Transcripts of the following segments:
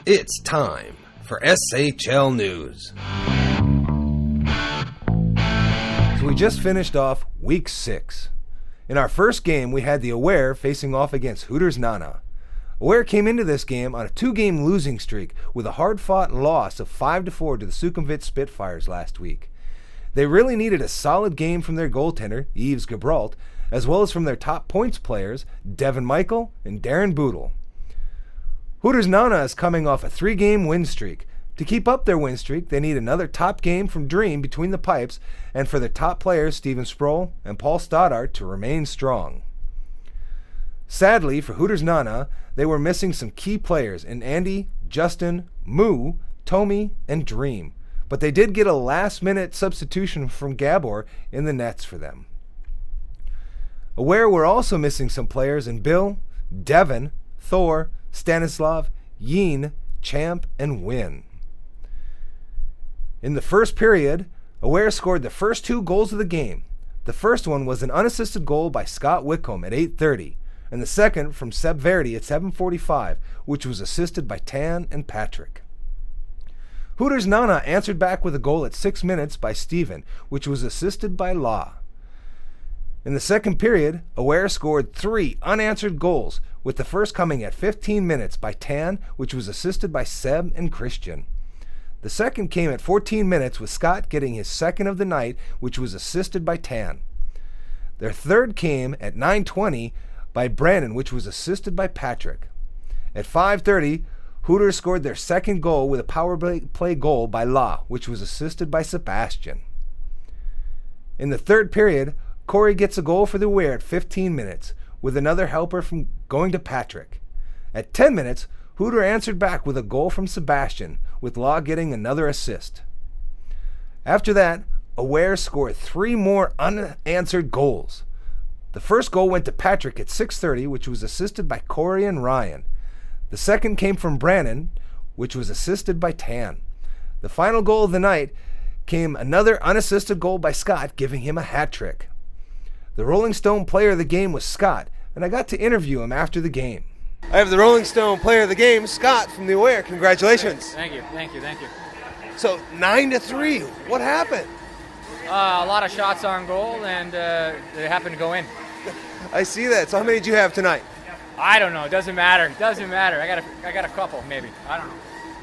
It's time for SHL News. So we just finished off Week 6. In our first game, we had the Aware facing off against Hooters Nana. Aware came into this game on a 2-game losing streak with a hard-fought loss of 5-4 to the Sukhumvit Spitfires last week. They really needed a solid game from their goaltender, Yves Gaboriault, as well as from their top points players, Devin and Darren Boodle. Hooters Nana is coming off a 3-game win streak. To keep up their win streak, they need another top game from Dream between the pipes and for their top players, Steven Sproul and Paul Stoddart, to remain strong. Sadly, for Hooters Nana, they were missing some key players in Andy, Justin, Moo, Tommy, and Dream. But they did get a last-minute substitution from Gabor in the nets for them. Aware were also missing some players in Bill, Devin, Thor, Stanislav, Yeen, Champ, and Win. In the first period, Aware scored the first 2 goals of the game. The first one was an unassisted goal by Scott Whitcomb at 8:30, and the second from Seb Verdi at 7:45, which was assisted by Tan and Patrik. Hooters Nana answered back with a goal at 6 minutes by Steven, which was assisted by Law. In the second period, Aware scored 3 unanswered goals, with the first coming at 15 minutes by Tan, which was assisted by Seb and Christian. The second came at 14 minutes, with Scott getting his second of the night, which was assisted by Tan. Their third came at 9:20 by Brandon, which was assisted by Patrik. At 5:30, Hooters scored their second goal with a power play goal by La, which was assisted by Sebastian. In the third period, Corey gets a goal for the Aware at 15 minutes, with another helper from going to Patrik. At 10 minutes, Hooter answered back with a goal from Sebastian, with Law getting another assist. After that, Aware scored 3 more unanswered goals. The first goal went to Patrik at 6:30, which was assisted by Corey and Ryan. The second came from Brandon, which was assisted by Tan. The final goal of the night came another unassisted goal by Scott, giving him a hat trick. The Rolling Stone player of the game was Scott, and I got to interview him after the game. I have the Rolling Stone player of the game, Scott from the Aware. Congratulations. Thank you. So 9-3, what happened? A lot of shots on goal, and they happened to go in. I see that. So how many did you have tonight? I don't know. It doesn't matter. I got a couple, maybe. I don't know.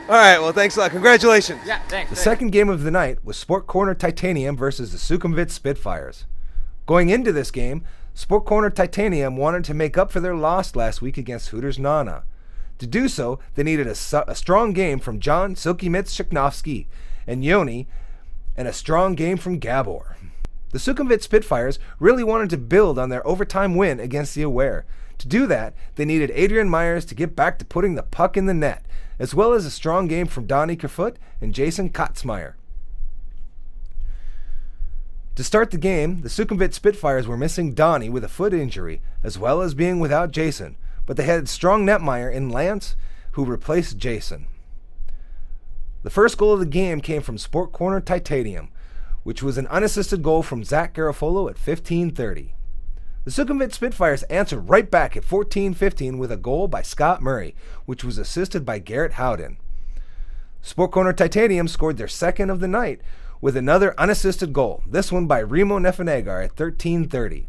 All right, well, thanks a lot. Congratulations. Yeah, thanks. The second game of the night was Sport Corner Titanium versus the Sukhumvit Spitfires. Going into this game, Sport Corner Titanium wanted to make up for their loss last week against Hooters Nana. To do so, they needed a strong game from John Silkimits Shiknovsky and Yoni, and a strong game from Gabor. The Sukhumvit Spitfires really wanted to build on their overtime win against the Aware. To do that, they needed Adrian Myers to get back to putting the puck in the net, as well as a strong game from Donnie Kerfoot and Jason Kotzmeyer. To start the game, the Sukhumvit Spitfires were missing Donnie with a foot injury, as well as being without Jason, but they had strong netminder in Lance, who replaced Jason. The first goal of the game came from Sport Corner Titanium, which was an unassisted goal from Zach Garofolo at 15:30. The Sukhumvit Spitfires answered right back at 14:15 with a goal by Scott Murray, which was assisted by Garrett Howden. Sport Corner Titanium scored their second of the night with another unassisted goal, this one by Remo Nefenegar at 13:30.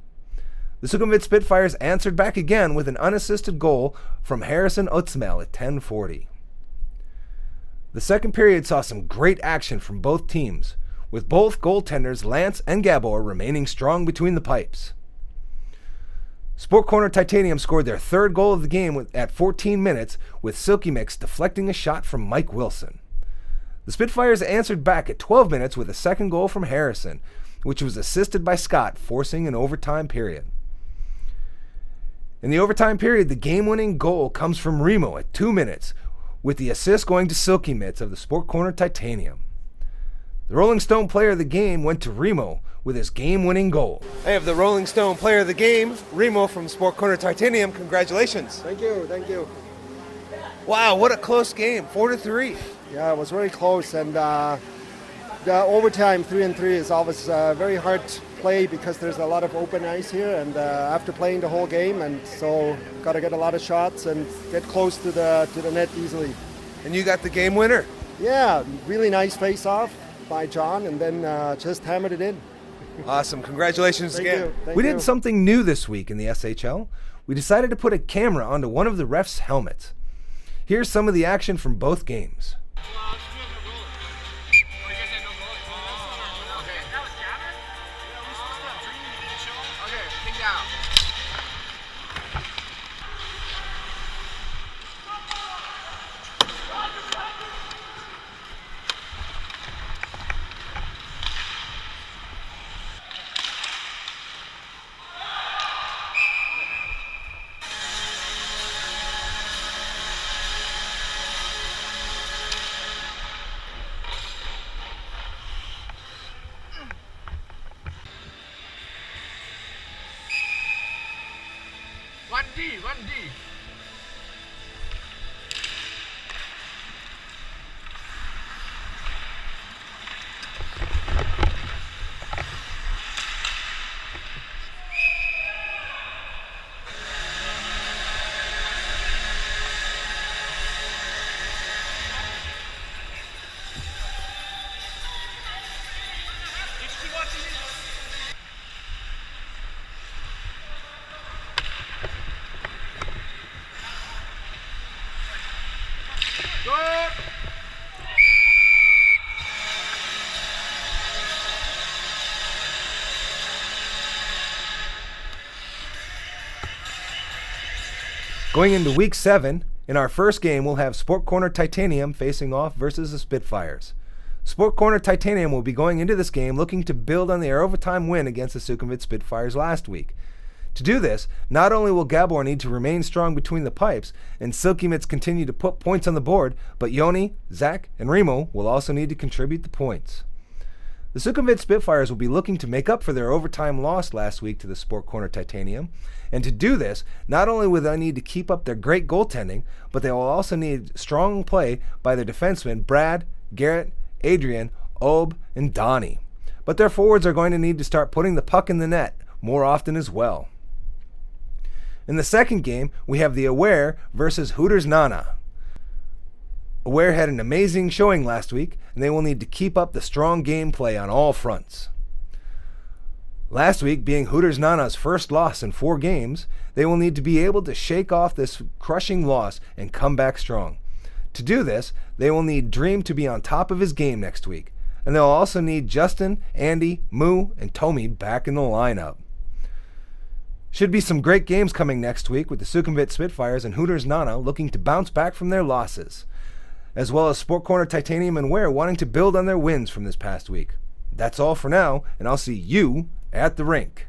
The Sukhumvit Spitfires answered back again with an unassisted goal from Harrison Utzmel at 10:40. The second period saw some great action from both teams, with both goaltenders Lance and Gabor remaining strong between the pipes. Sport Corner Titanium scored their third goal of the game at 14 minutes, with Silkimix deflecting a shot from Mike Wilson. The Spitfires answered back at 12 minutes with a second goal from Harrison, which was assisted by Scott, forcing an overtime period. In the overtime period, the game-winning goal comes from Remo at 2 minutes, with the assist going to Silkimits of the Sport Corner Titanium. The Rolling Stone player of the game went to Remo with his game-winning goal. I have the Rolling Stone player of the game, Remo from Sport Corner Titanium. Congratulations. Thank you. Wow, what a close game, 4-3. Yeah, it was very close, and the overtime 3-3 is always very hard to play because there's a lot of open ice here, and after playing the whole game, and so got to get a lot of shots and get close to the net easily. And you got the game winner. Yeah, really nice face-off by John, and then just hammered it in. Awesome. Congratulations Thank again. you. Thank We you. did something new this week in the SHL. We decided to put a camera onto one of the refs' helmets. Here's some of the action from both games. One D. Good. Going into week 7, in our first game, we'll have Sport Corner Titanium facing off versus the Spitfires. Sport Corner Titanium will be going into this game looking to build on their overtime win against the Sukhumvit Spitfires last week. To do this, not only will Gabor need to remain strong between the pipes and Silky Mitts continue to put points on the board, but Yoni, Zach, and Remo will also need to contribute the points. The Sukhumvit Spitfires will be looking to make up for their overtime loss last week to the Sport Corner Titanium, and to do this, not only will they need to keep up their great goaltending, but they will also need strong play by their defensemen Brad, Garrett, Adrian, Obe, and Donnie. But their forwards are going to need to start putting the puck in the net more often as well. In the second game, we have the Aware versus Hooters Nana. Aware had an amazing showing last week, and they will need to keep up the strong gameplay on all fronts. Last week, being Hooters Nana's first loss in 4 games, they will need to be able to shake off this crushing loss and come back strong. To do this, they will need Dream to be on top of his game next week, and they'll also need Justin, Andy, Moo, and Tommy back in the lineup. Should be some great games coming next week with the Sukhumvit Spitfires and Hooters Nana looking to bounce back from their losses, as well as Sport Corner Titanium and Ware wanting to build on their wins from this past week. That's all for now, and I'll see you at the rink.